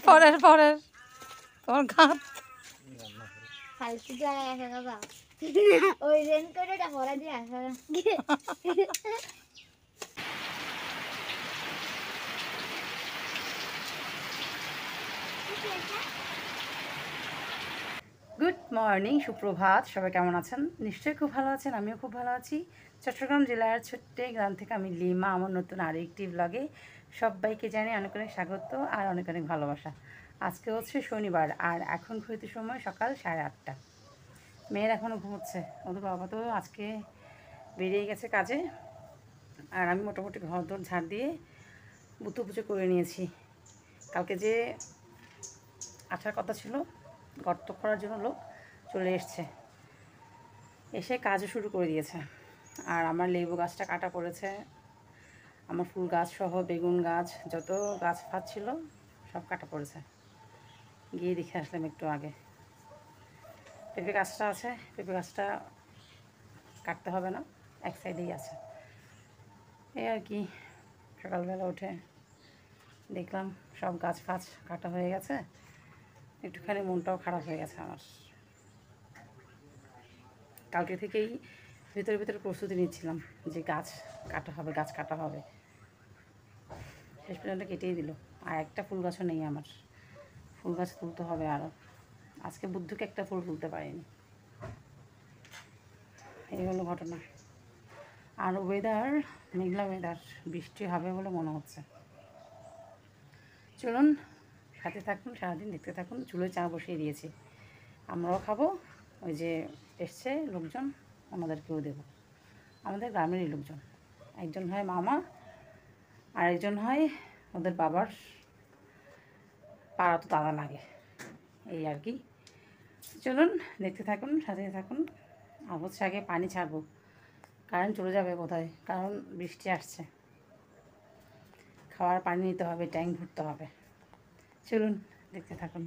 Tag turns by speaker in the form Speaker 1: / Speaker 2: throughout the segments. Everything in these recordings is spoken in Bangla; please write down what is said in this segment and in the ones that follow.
Speaker 1: পরের পরের তোমার গাছ
Speaker 2: ফালতু জায়গায় আসা বাবা ওই রেনকোটটা পরা দিয়ে আসা
Speaker 1: গুড মর্নিং, সুপ্রভাত। সবাই কেমন আছেন? নিশ্চয়ই খুব ভালো আছেন, আমিও খুব ভালো আছি। চট্টগ্রাম জেলার ছোট্ট গ্রাম থেকে আমি লিমা আমার নতুন আরেকটি ব্লগে সবাইকে জানি অনেক অনেক স্বাগত আর অনেক অনেক ভালোবাসা। আজকে হচ্ছে শনিবার আর এখন ঘুরতে সময় সকাল 8:30। মেয়ের এখনও ঘুমোচ্ছে, ওদের বাবা তো আজকে বেরিয়ে গেছে কাজে। আর আমি মোটামুটি ঘর দর ঝাড় দিয়ে বুতো পুজো করে নিয়েছি। কালকে যে আসার কথা ছিল গর্ত করার জন্য লোক চলে এসছে, এসে কাজও শুরু করে দিয়েছে। আর আমার লেবু গাছটা কাটা পড়েছে, আমার ফুল গাছ সহ বেগুন গাছ যত গাছ ফাছ ছিল সব কাটা পড়েছে। গিয়ে দেখে আসলাম একটু আগে। পেঁপে গাছটা আছে, পেঁপে গাছটা কাটতে হবে না, এক সাইডেই আছে। এই আর কি, সকালবেলা উঠে দেখলাম সব গাছ ফাছ কাটা হয়ে গেছে, একটুখানি মনটাও খারাপ হয়ে গেছে আমার। কালকে থেকেই ভিতরে ভিতরে প্রস্তুতি নিচ্ছিলাম যে গাছ কাটা হবে, গাছ কাটা হবে। শেষ পর্যন্ত কেটেই দিল। আর একটা ফুল গাছও নেই আমার, ফুল গাছ তুলতে হবে আরও। আজকে বুদ্ধকে একটা ফুল তুলতে পারিনি। এই হলো ঘটনা। আর ওয়েদার মেঘলা ওয়েদার, বৃষ্টি হবে বলে মনে হচ্ছে। চলুন সাথে থাকুন, সারাদিন দেখতে থাকুন। চুলোয় চা বসিয়ে দিয়েছি, আমরাও খাবো। ওই যে এসছে লোকজন, ওনাদেরকেও দেবো। আমাদের গ্রামেরই লোকজন, একজন হয় মামা আর একজন হয় ওদের বাবার পাড়া তো দাদা লাগে, এই আর কি। চলুন দেখতে থাকুন, সাথে থাকুন। আর হচ্ছে আগে পানি ছাড়বো, কারেন্ট চলে যাবে বোধহয়, কারণ বৃষ্টি আসছে। খাওয়ার পানি নিতে হবে, ট্যাঙ্ক ভরতে হবে। চলুন দেখতে থাকুন।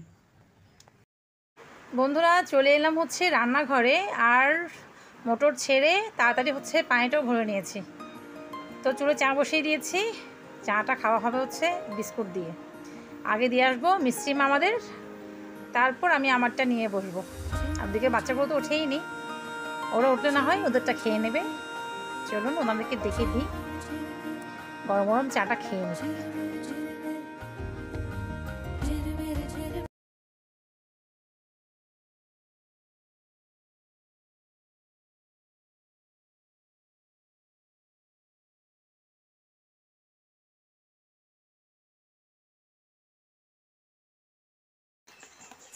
Speaker 1: বন্ধুরা চলে এলাম হচ্ছে রান্নাঘরে, আর মোটর ছেড়ে তাড়াতাড়ি হচ্ছে পানিটাও ভরে নিয়েছি। তো চুলো চা বসিয়ে দিয়েছি। চাটা খাওয়া হবে হচ্ছে বিস্কুট দিয়ে। আগে দিয়ে আসবো মিষ্টি মামাদের, তারপর আমি আমারটা নিয়ে বসবো। আর দিকে বাচ্চাগুলো তো ওঠেই নি, ওরা উঠলে না হয় ওদেরটা খেয়ে নেবে। চলুন ওনাদেরকে দেখে দিই, গরম গরম চাটা খেয়ে নিই।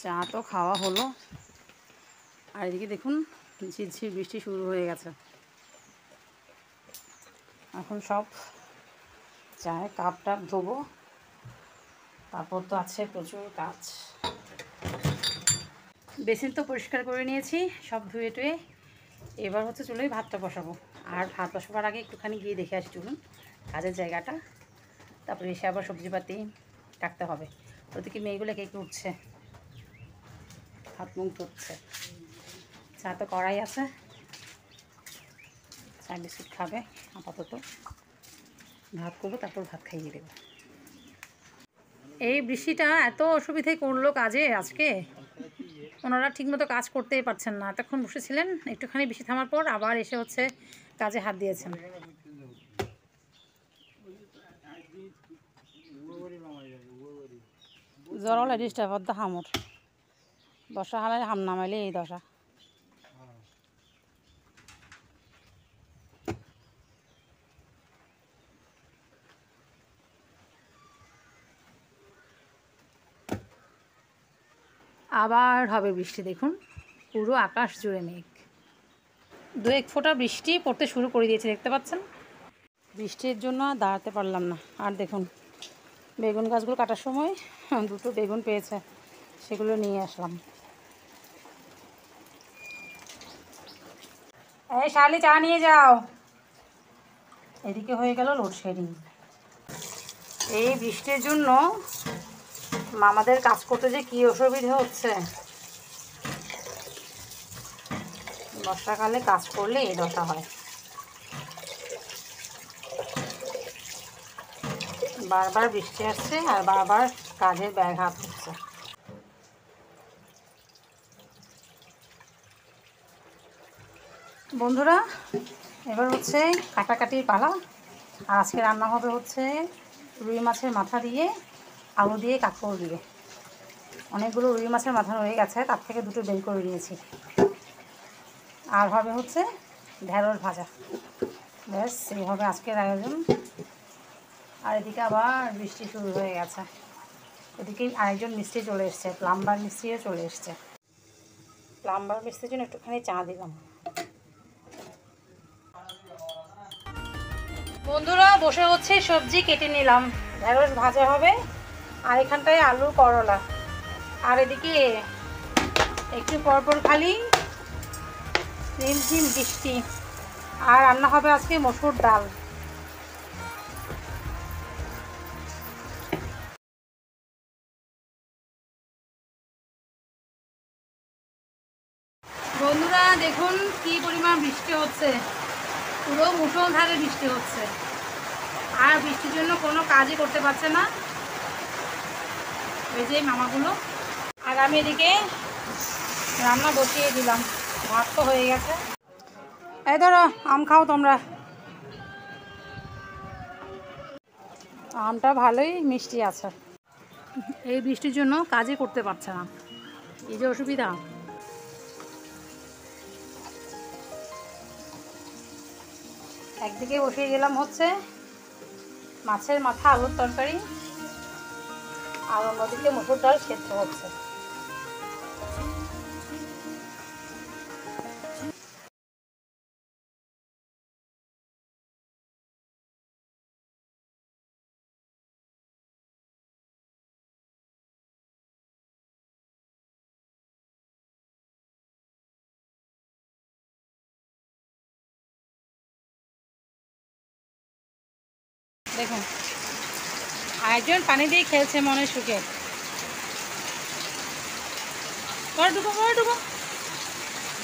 Speaker 1: চা তো খাওয়া হলো, আর এদিকে দেখুন ঝিরঝির বৃষ্টি শুরু হয়ে গেছে। এখন সব চায়ের কাপ টাপ ধোবো, তারপর তো আছে প্রচুর কাজ। বেসিন তো পরিষ্কার করে নিয়েছি, সব ধুয়ে টুয়ে। এবার হচ্ছে চুলোয় ভাতটা বসাবো। আর ভাত বসাবার আগে একটুখানি গিয়ে দেখে আসি চলুন কাজের জায়গাটা, তারপরে এসে আবার সবজিপাতি কাটতে হবে। ওদিকে মেয়েগুলো কে উঠছে, হাত মুখ ধুচ্ছে। চা তো কড়াই আছে, চা বিস্কুট খাবে আপাতত। ভাত করবো, তারপর ভাত খাইয়ে দেবো। এই বৃষ্টিটা এত অসুবিধাই করলো কাজে আজকে, ওনারা ঠিকমতো কাজ করতেই পারছেন না। এতক্ষণ বসেছিলেন, একটুখানি বৃষ্টি থামার পর আবার এসে হচ্ছে কাজে হাত দিয়েছেন। জ্বর ডিস্টার্ব হদ্দা হামর দশা হালায় হাম নামাইলে এই দশা। আবার হবে বৃষ্টি, দেখুন পুরো আকাশ জুড়ে মেঘ। দু এক ফোঁটা বৃষ্টি পড়তে শুরু করে দিয়েছে, দেখতে পাচ্ছেন। বৃষ্টির জন্য আর দাঁড়াতে পারলাম না। আর দেখুন বেগুন গাছগুলো কাটার সময় দুটো বেগুন পেয়েছে, সেগুলো নিয়ে আসলাম। এই শালি চা নিয়ে যাও। এদিকে হয়ে গেল লোডশেডিং। এই বৃষ্টির জন্য মামাদের কাজ করতে যে কী অসুবিধা হচ্ছে। বর্ষাকালে কাজ করলে এই দশা হয়। বারবার বৃষ্টি আসছে আর বারবার কাজের ব্যাঘাত হচ্ছে। বন্ধুরা, এবার হচ্ছে কাটাকাটির পালা। আর আজকে রান্না হবে হচ্ছে রুই মাছের মাথা দিয়ে আলু দিয়ে কাঁকরোল দিয়ে। অনেকগুলো রুই মাছের মাথা রয়ে গেছে, তার থেকে দুটো বের করে নিয়েছি। আর হবে হচ্ছে ঢেঁড়স ভাজা। ব্যাস, এই হবে আজকের আয়োজন। আর এদিকে আবার বৃষ্টি শুরু হয়ে গেছে। এদিকে আরেকজন মিস্ত্রি চলে এসছে, প্লাম্বার মিস্ত্রিও চলে এসছে। প্লাম্বার মিস্ত্রির জন্য একটুখানি চা দিলাম। বন্ধুরা, বসে হচ্ছে সবজি কেটে নিলাম। ঢেঁড়স ভাজা হবে, আর এখানটায় আলু করলা। আর এদিকে একটু পরপর খালি ঝিমঝিম বৃষ্টি। আর রান্না হবে আজকে মসুর ডাল। বন্ধুরা দেখুন কি পরিমাণ বৃষ্টি হচ্ছে, পুরো মুষলধারে বৃষ্টি হচ্ছে। আর বৃষ্টির জন্য কোনো কাজই করতে পারছে না এই যে মামাগুলো। আর আমি এদিকে রান্না বসিয়ে দিলাম, ভাত তো হয়ে গেছে। এই ধরো আম খাও তোমরা। আমটা ভালোই মিষ্টি আছে। এই বৃষ্টির জন্য কাজই করতে পারছে না, এই যে অসুবিধা। একদিকে বসিয়ে দিলাম হচ্ছে মাছের মাথা আলুর তরকারি, আর অন্যদিকে মসুর ডাল সেদ্ধ হচ্ছে। দেখুন আরেকজন পানি দিয়ে খেলছে মনে সুখে।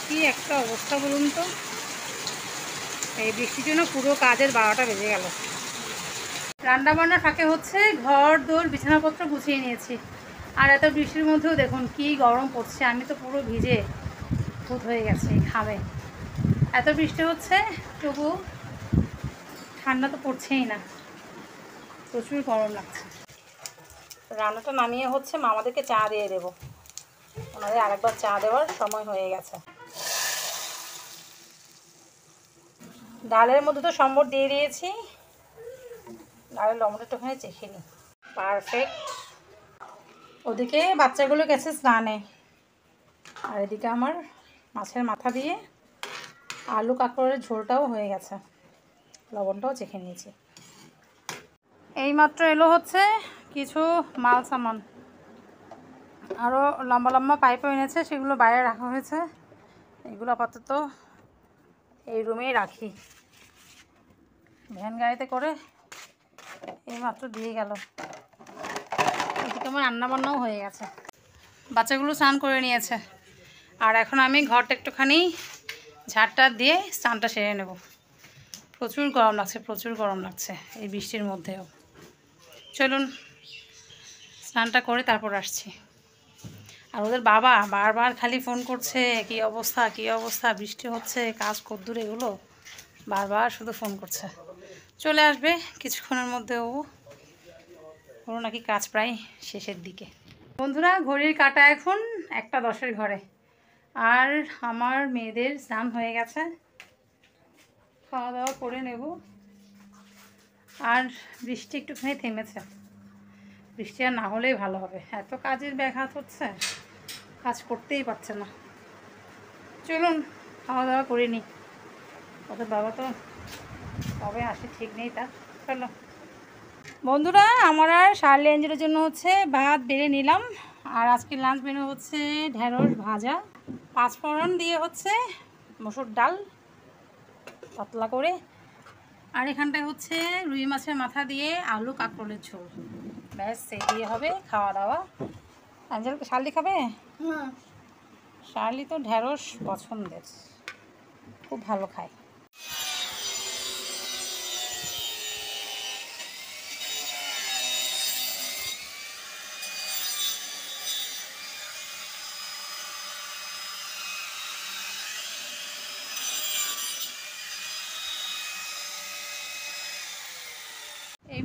Speaker 1: কি একটা অবস্থা বলুন তো, এই বৃষ্টির জন্য পুরো কাজের 12টা বেজে গেল। রান্না বান্নার ফাঁকে হচ্ছে ঘর দোর বিছানাপত্র গুছিয়ে নিয়েছি। আর এত বৃষ্টির মধ্যেও দেখুন কি গরম পড়ছে, আমি তো পুরো ভিজে ভূত হয়ে গেছি ঘামে। এত বৃষ্টি হচ্ছে তবু ঠান্ডা তো পড়ছেই না, প্রচুর গরম লাগছে। রান্নাটা নামিয়ে হচ্ছে মামাদেরকে চা দিয়ে দেবো, ওনাদের আরেকবার চা দেওয়ার সময় হয়ে গেছে। ডালের মধ্যে তো সম্বর দিয়ে দিয়েছি, ডালের লবণটা একটুখানি চেখে নিই। পারফেক্ট। ওদিকে বাচ্চাগুলো গেছে স্নানে, আর এদিকে আমার মাছের মাথা দিয়ে আলু কাঁকড়ের ঝোলটাও হয়ে গেছে, লবণটাও চেখে নিয়েছি। এইমাত্র এলো হচ্ছে কিছু মাল সামান, আরও লম্বা লম্বা পাইপও এনেছে, সেগুলো বাইরে রাখা হয়েছে। এগুলো আপাতত এই রুমেই রাখি। ভ্যান গাড়িতে করে এইমাত্র দিয়ে গেল। এদিকে আমার রান্নাবান্নাও হয়ে গেছে, বাচ্চাগুলো স্নান করে নিয়েছে। আর এখন আমি ঘরটা একটুখানি ঝাড়টা দিয়ে স্নানটা সেরে নেব। প্রচুর গরম লাগছে, প্রচুর গরম লাগছে এই বৃষ্টির মধ্যেও। চলুন স্নানটা করে তারপর আসছি। আর ওদের বাবা বারবার খালি ফোন করছে, কি অবস্থা কি অবস্থা, বৃষ্টি হচ্ছে, কাজ কদ্দূর, এগুলো বারবার শুধু ফোন করছে। চলে আসবে কিছুক্ষণের মধ্যে, ওর নাকি কাজ প্রায় শেষের দিকে। বন্ধুরা, ঘড়ির কাঁটা এখন 1:10 ঘরে। আর আমার মেয়েদের স্নান হয়ে গেছে, খাওয়া দাওয়া করে নেব। আর বৃষ্টি একটুখানি থেমেছে, বৃষ্টি আর না হলেই ভালো হবে, এত কাজের ব্যাঘাত হচ্ছে, কাজ করতেই পারছে না। চলুন খাওয়া দাওয়া করে নিই, ওদের বাবা তো কবে আসে ঠিক নেই তার। চলো বন্ধুরা, আমার আর শার্লি এঞ্জেলের জন্য হচ্ছে ভাত বেড়ে নিলাম। আর আজকে লাঞ্চ মেনু হচ্ছে ঢেঁড়স ভাজা, পাঁচফোড়ন দিয়ে হচ্ছে মসুর ডাল পাতলা করে, আর এখানটায় হচ্ছে রুই মাছের মাথা দিয়ে আলু কাঁকরোলের ঝোল। ব্যাস সেই দিয়ে হবে খাওয়া দাওয়া। অ্যাঞ্জেল শার্লি খাবে? শার্লি তো ঢেঁড়স পছন্দের, খুব ভালো খায়।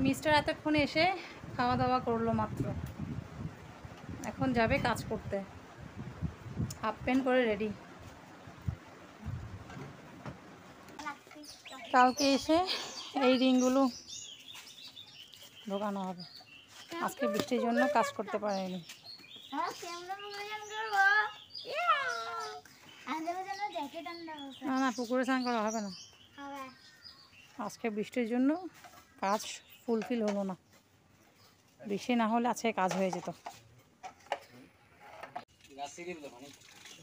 Speaker 1: মিস্টার এতক্ষণ এসে খাওয়া দাওয়া করলো মাত্র, এখন যাবে কাজ করতে, হাফ প্যান্ট করে রেডি। কালকে এসে এই রিংগুলো ঢোকানো হবে, আজকে বৃষ্টির জন্য কাজ করতে পারেনি। না না, পুকুরে স্নান করা হবে না, আজকে বৃষ্টির জন্য কাজ ফুলফিল হলো না। বৃষ্টি না হলে আজকে কাজ হয়ে যেত,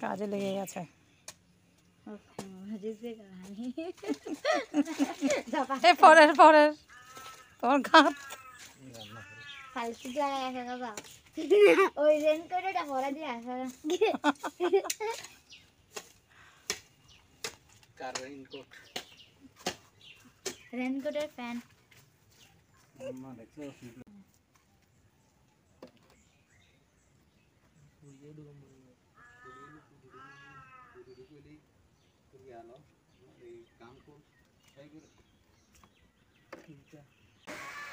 Speaker 1: কাজে লেগে গেছে। পরের পরের তোর ঘাত
Speaker 2: ফালতু লাগাই আসা বাবা, ওই রেনকোটটা পরা দিয়ে আসা। রেনকোটের ফ্যান।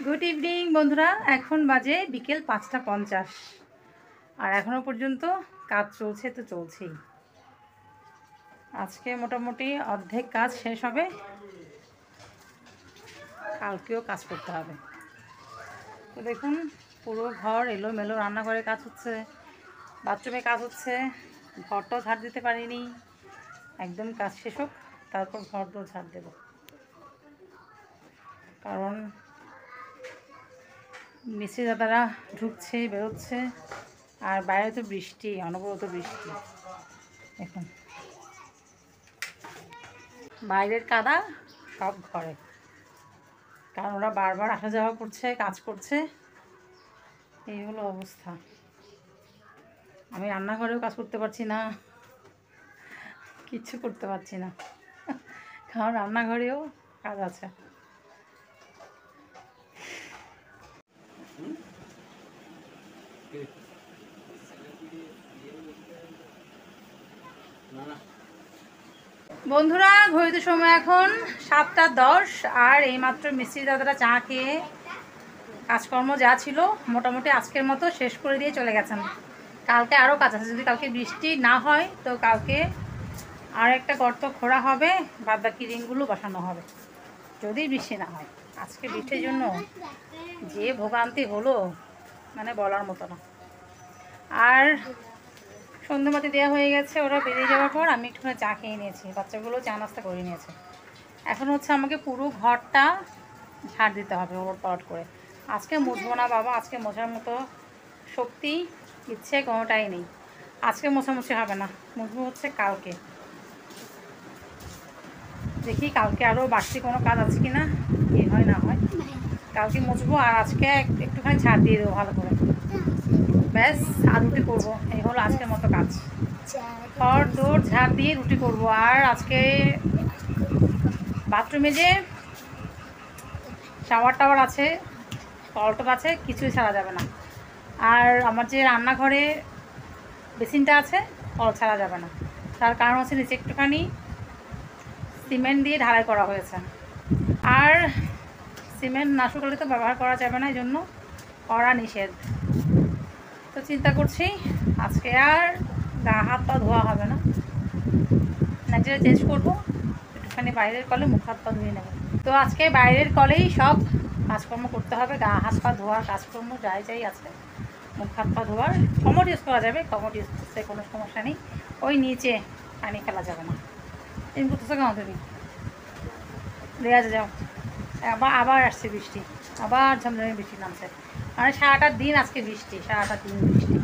Speaker 1: গুড ইভিনিং বন্ধুরা, এখন বাজে বিকেল 5টা 50, আর এখনও পর্যন্ত কাজ চলছে তো চলছেই। আজকে মোটামুটি অর্ধেক কাজ শেষ হবে, কালকেও কাজ করতে হবে। তো দেখুন পুরো ঘর এলোমেলো, রান্নাঘরে কাজ হচ্ছে, বাথরুমে কাজ হচ্ছে, ঘরটাও ঝাড় দিতে পারিনি। একদম কাজ শেষ হোক তারপর ঘরটাও ঝাড় দেব, কারণ মিস্ত্রি দাদারা ঢুকছে বেরোচ্ছে, আর বাইরে তো বৃষ্টি, অনবরত বৃষ্টি। এখন বাইরের কাদা সব ঘরে, কারণ ওরা বারবার আসা যাওয়া করছে, কাজ করছে, এই হলো অবস্থা। আমি রান্নাঘরেও কাজ করতে পারছি না, কিচ্ছু করতে পারছি না, কারণ রান্নাঘরেও কাজ আছে। বন্ধুরা ঘড়িতে সময় এখন 7টা 10, আর এইমাত্র মিস্ত্রি দাদারা চা খেয়ে কাজকর্ম যা ছিল মোটামুটি আজকের মতো শেষ করে দিয়ে চলে গেছেন। কালকে আরও কাজ আছে, যদি কালকে বৃষ্টি না হয় তো কালকে আর একটা গর্ত খোঁড়া হবে, বাদ বাকি রিংগুলো বসানো হবে, যদি বৃষ্টি না হয়। আজকে বৃষ্টির জন্য যে ভোগান্তি হলো মানে বলার মতো না। আর সন্ধ্যাবাতি দেওয়া হয়ে গেছে, ওরা বেরিয়ে যাওয়ার পর আমি একটুখানি চা খেয়ে নিয়েছি, বাচ্চাগুলো চা নাস্তা করে নিয়েছে। এখন হচ্ছে আমাকে পুরো ঘরটা ঝাড় দিতে হবে ওর পাট করে। আজকে মুছবো না বাবা, আজকে মোছার মতো শক্তি ইচ্ছে কোনোটাই নেই, আজকে মোছামুছি হবে না, মুছবো হচ্ছে কালকে। দেখি কালকে আরও বাড়তি কোনো কাজ আছে কি না, কি হয় না হয়, কালকে মুছবো। আর আজকে একটুখানি ঝাড় দিয়ে দেবো ভালো করে, ব্যাস। আর রুটি করবো, এই হলো আজকের মতো কাজ। ঘর দৌড় ঝাড় দিয়ে রুটি করব। আর আজকে বাথরুমে যে শাওয়ার টাওয়ার আছে, কলটপ আছে, কিছুই ছাড়া যাবে না। আর আমার যে রান্নাঘরে বেসিনটা আছে, কল ছাড়া যাবে না। তার কারণ হচ্ছে নিচে একটুখানি সিমেন্ট দিয়ে ঢালাই করা হয়েছে, আর সিমেন্ট না শুকালে তো ব্যবহার করা যাবে না, এই জন্য করা নিষেধ। তো চিন্তা করছি আজকে আর গা হাত পা ধোয়া হবে না, ন্যাচারাল চেঞ্জ করবো, একটুখানি বাইরের কলে মুখ হাত পা ধুয়ে নেবো। তো আজকে বাইরের কলেই সব কাজকর্ম করতে হবে, গা হাত পা ধোয়ার কাজকর্ম যাই যাই আছে, মুখ হাত পা ধোয়ার কমোড ইউজ করা যাবে, কমোড ইউজ করতে কোনো সমস্যা নেই, ওই নিচে পানি ফেলা যাবে না। তিন করতেছো কেন তুমি? দেওয়া যাও, আবার আসছে বৃষ্টি, আবার ঝমঝমে বৃষ্টি নামছে, মানে সারাটা দিন আজকে বৃষ্টি, সারাটা দিন বৃষ্টি।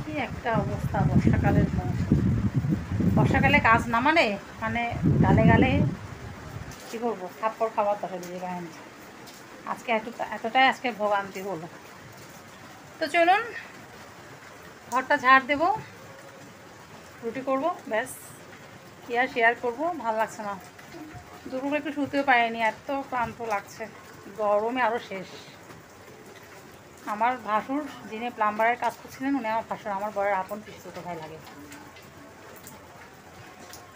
Speaker 1: কি একটা অবস্থা বর্ষাকালের মৌসুম, বর্ষাকালে কাজ না মানে গালে গালে কী করবো, থাপ্পড় খাবার দরকার দিয়ে গায়ে। আজকে এতটাই আজকে ভোগান্তি হলো। তো চলুন ঘরটা ঝাড় দেবো, রুটি করবো, ব্যাস। কি আর শেয়ার করবো, ভালো লাগছে না, দুপুরে একটু শুতেও পারিনি, এত ক্লান্ত লাগছে, গরমে আরও শেষ। আমার ভাসুর যিনি প্লাম্বারের কাজ করছিলেন, উনি আমার ভাসুর, আমার বরের আপন পিসতুতো ভাই লাগে।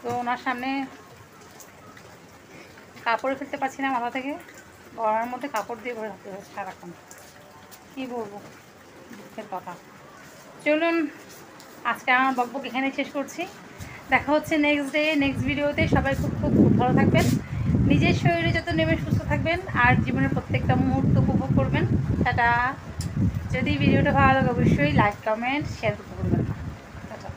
Speaker 1: তো ওনার সামনে কাপড় ফেলতে পারছি না মাথা থেকে, গলার মধ্যে কাপড় দিয়ে ভরে রাখতে হচ্ছে সারাক্ষণ, কী বলবো, দুঃখের কথা। চলুন আজকে আমার বকবক এখানে শেষ করছি। দেখা হচ্ছে নেক্সট ডে নেক্সট ভিডিওতে। সবাই খুব খুব খুব ভালো থাকবেন, নিজের শরীরে যত নেমে সুস্থ থাকবেন, আর জীবনের প্রত্যেকটা মুহূর্ত উপভোগ করবেন। টাটা। যদি ভিডিওটা ভালো লাগে অবশ্যই লাইক কমেন্ট শেয়ার করতে ভুলবেন না। টাটা।